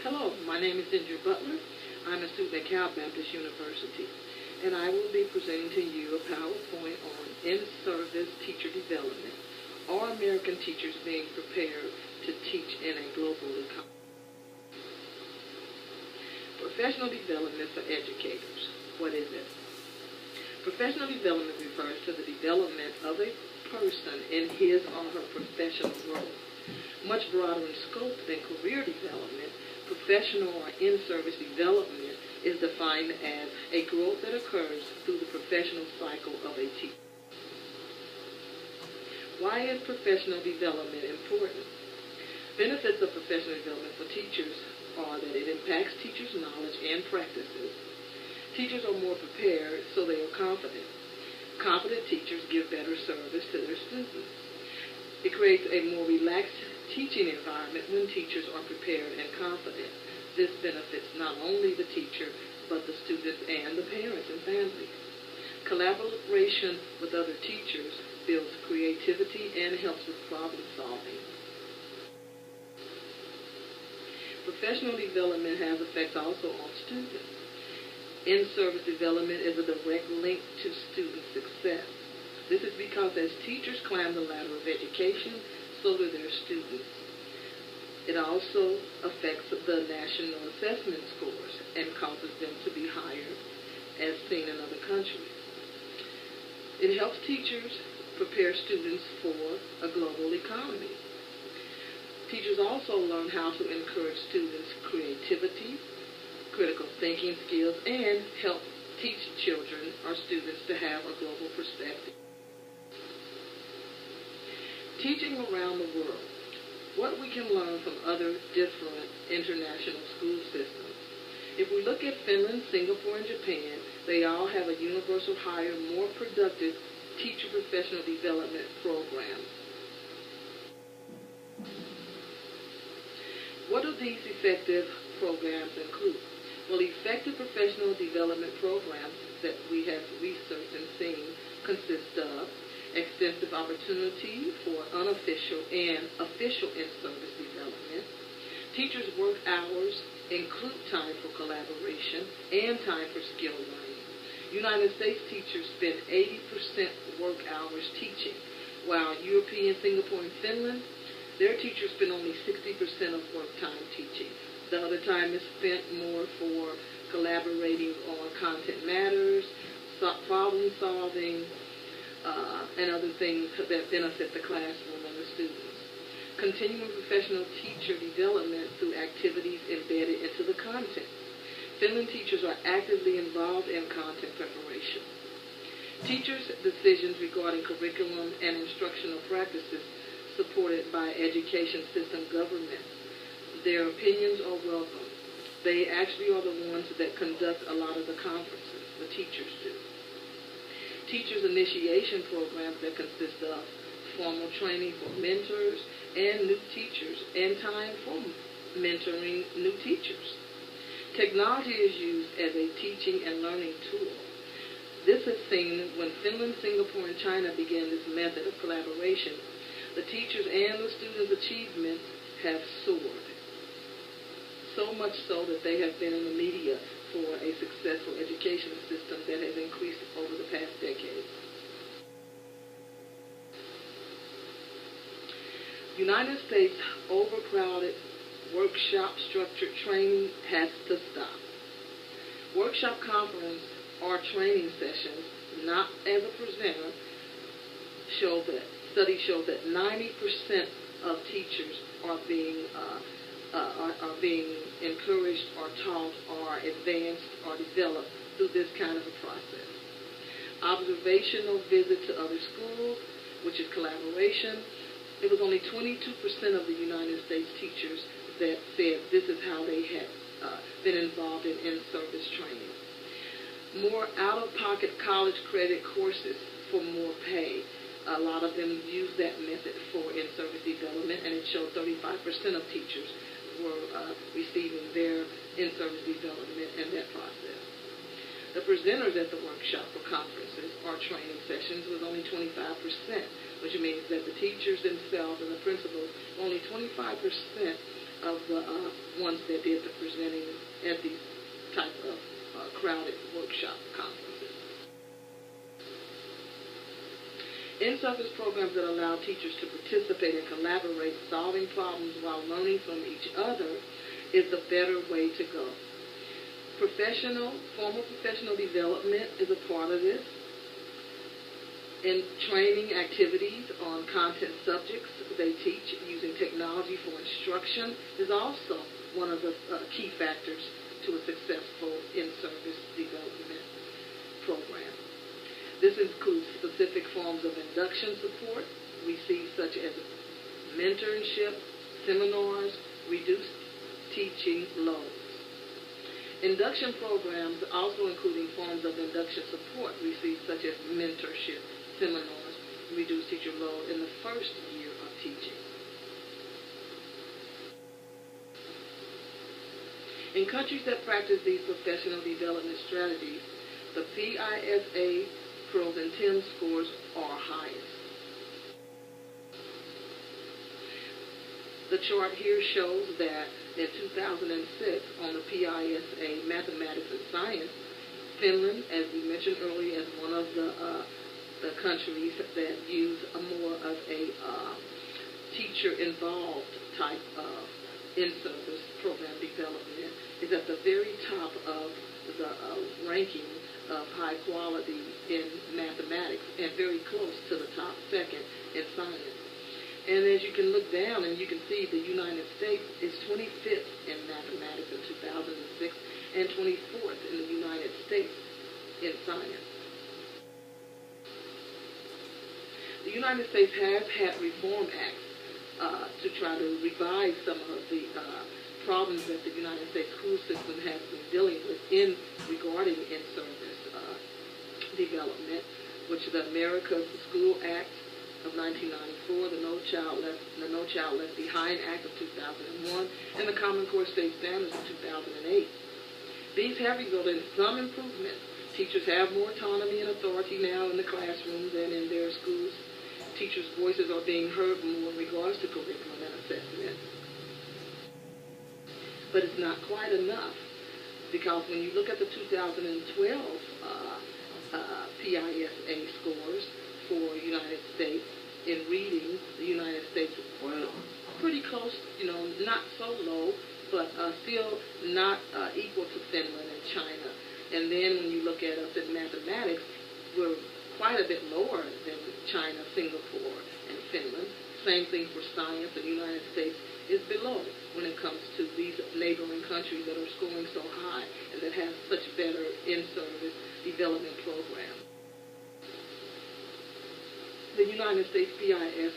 Hello, my name is Ginger Butler. I'm a student at Cal Baptist University, and I will be presenting to you a PowerPoint on in-service teacher development, or American teachers being prepared to teach in a global economy. Professional development for educators. What is it? Professional development refers to the development of a person in his or her professional role. Much broader in scope than career development, professional or in-service development is defined as a growth that occurs through the professional cycle of a teacher. Why is professional development important? Benefits of professional development for teachers are that it impacts teachers' knowledge and practices. Teachers are more prepared, so they are confident. Confident teachers give better service to their students. It creates a more relaxed teaching environment when teachers are prepared and confident. This benefits not only the teacher, but the students and the parents and families. Collaboration with other teachers builds creativity and helps with problem solving. Professional development has effects also on students. In-service development is a direct link to student success. This is because as teachers climb the ladder of education, so do their students. It also affects the national assessment scores and causes them to be higher, as seen in other countries. It helps teachers prepare students for a global economy. Teachers also learn how to encourage students' creativity, critical thinking skills, and help teach children or students to have a global perspective. Teaching around the world. What we can learn from other different international school systems. If we look at Finland, Singapore, and Japan, they all have a universal higher, more productive teacher professional development program. What do these effective programs include? Well, effective professional development programs that we have researched and seen consist of extensive opportunity for unofficial and official in-service development. Teachers' work hours include time for collaboration and time for skill learning. United States teachers spend 80% work hours teaching, while European, Singapore, and Finland, their teachers spend only 60% of work time teaching. The other time is spent more for collaborating on content matters, problem solving, and other things that benefit the classroom and the students. Continuing professional teacher development through activities embedded into the content. Finland teachers are actively involved in content preparation. Teachers' decisions regarding curriculum and instructional practices supported by education system governments. Their opinions are welcome. They actually are the ones that conduct a lot of the conferences, the teachers do. Teachers' initiation programs that consist of formal training for mentors and new teachers and time for mentoring new teachers. Technology is used as a teaching and learning tool. This is seen when Finland, Singapore, and China began this method of collaboration. The teachers and the students' achievements have soared. So much so that they have been in the media for a successful education system that has increased over the past decade. United States overcrowded workshop-structured training has to stop. Workshop conference or training sessions, not as a presenter, studies show that 90% of teachers are being encouraged or taught or advanced or developed through this kind of a process. Observational visit to other schools, which is collaboration. It was only 22% of the United States teachers that said this is how they had been involved in in-service training. More out-of-pocket college credit courses for more pay. A lot of them use that method for in-service development, and it showed 35% of teachers were receiving their in-service development in that process. The presenters at the workshop or conferences or training sessions was only 25%, which means that the teachers themselves and the principals, only 25% of the ones that did the presenting at these type of crowded workshop conferences. In-service programs that allow teachers to participate and collaborate, solving problems while learning from each other, is the better way to go. Formal professional development is a part of this. In training activities on content subjects they teach using technology for instruction is also one of the key factors to a successful in-service development program. This includes specific forms of induction support received, such as mentorship, seminars, reduced teaching loads. Induction programs also including forms of induction support received, such as mentorship, seminars, reduced teacher load in the first year of teaching. In countries that practice these professional development strategies, the PISA pros and TIM scores are highest. The chart here shows that in 2006 on the PISA Mathematics and Science, Finland, as we mentioned earlier, as one of the countries that use a more of a teacher-involved type of in-service program development, is at the very top of the ranking of high quality in mathematics and very close to the top second in science. And as you can look down and you can see the United States is 25th in mathematics in 2006 and 24th in the United States in science. The United States has had reform acts to try to revise some of the problems that the United States school system has been dealing with regarding in-service development, which is the America's School Act of 1994, the No Child Left Behind Act of 2001, and the Common Core State Standards of 2008. These have resulted in some improvements. Teachers have more autonomy and authority now in the classrooms and in their schools. Teachers' voices are being heard more in regards to curriculum and assessment. But it's not quite enough, because when you look at the 2012 PISA scores for United States in reading, the United States were pretty close, not so low, but still not equal to Finland and China. And then when you look at us in mathematics, we're quite a bit lower than China, Singapore, and Finland. Same thing for science. The United States is below when it comes to these neighboring countries that are scoring so high and that have such better in-service development programs. The United States PIS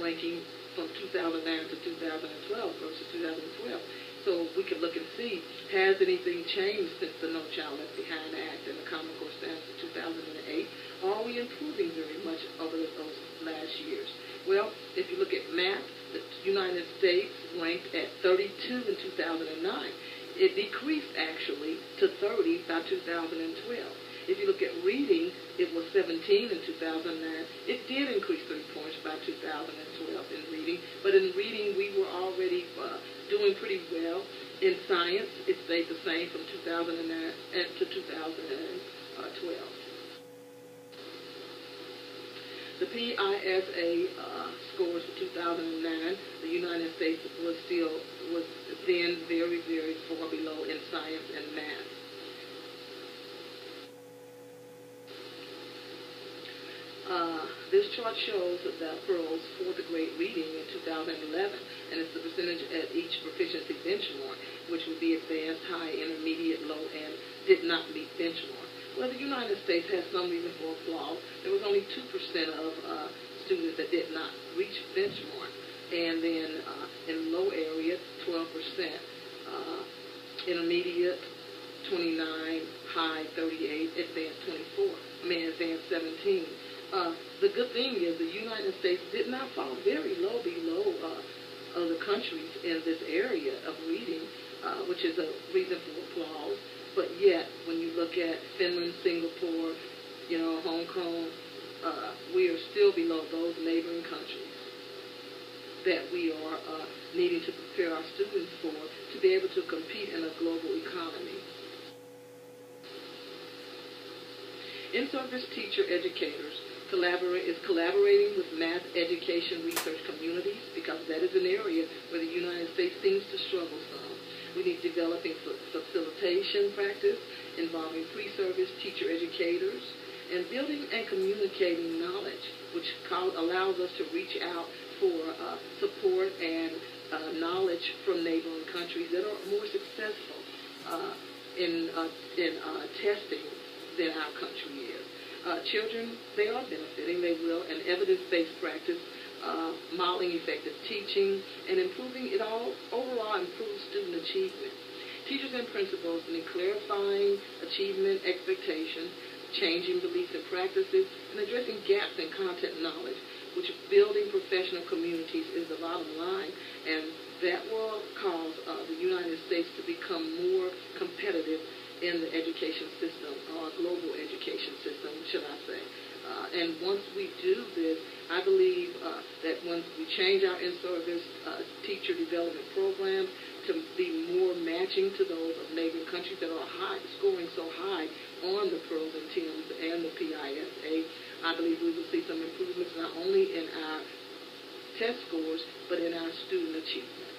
ranking from 2009 to 2012 versus 2012. So we can look and see, has anything changed since the No Child Left Behind Act and the Common Core Standards of 2008? Are we improving very much over those last years? Well, if you look at math, the United States ranked at 32 in 2009. It decreased actually to 30 by 2012. If you look at reading, it was 17 in 2009. It did increase 3 points by 2012 in reading, but in reading we were already doing pretty well. In science, it stayed the same from 2009 to 2012. The PISA scores for 2009, the United States was then very, very far below in science and math. This chart shows the pearls for the grade reading in 2011, and it's the percentage at each proficiency benchmark, which would be advanced, high, intermediate, low, and did not meet benchmark. Well, the United States has some reason for applause. There was only 2% of students that did not reach benchmark, and then in low area, 12%, intermediate, 29, high, 38, advanced 17. The good thing is the United States did not fall very low below other countries in this area of reading, which is a reason for applause. But yet, when you look at Finland, Singapore, Hong Kong, we are still below those neighboring countries. that we are needing to prepare our students for to be able to compete in a global economy. In-service teacher educators is collaborating with math education research communities, because that is an area where the United States seems to struggle some. We need developing facilitation practice involving pre-service teacher educators, and building and communicating knowledge, which allows us to reach out for support and knowledge from neighboring countries that are more successful in testing than our country is. Children, they are benefiting, they will, and evidence-based practice, modeling effective teaching, and improving it all, overall improves student achievement. Teachers and principals need clarifying achievement expectations, changing beliefs and practices, and addressing gaps in content knowledge, which building professional communities is the bottom line, and that will cause the United States to become more competitive in the education system, or global education system, should I say. And once we do this, I believe that once we change our in-service teacher development programs to be more matching to those of neighboring countries that are scoring so high on the PROS and TIMS and the PISA, I believe we will see some improvements not only in our test scores, but in our student achievement.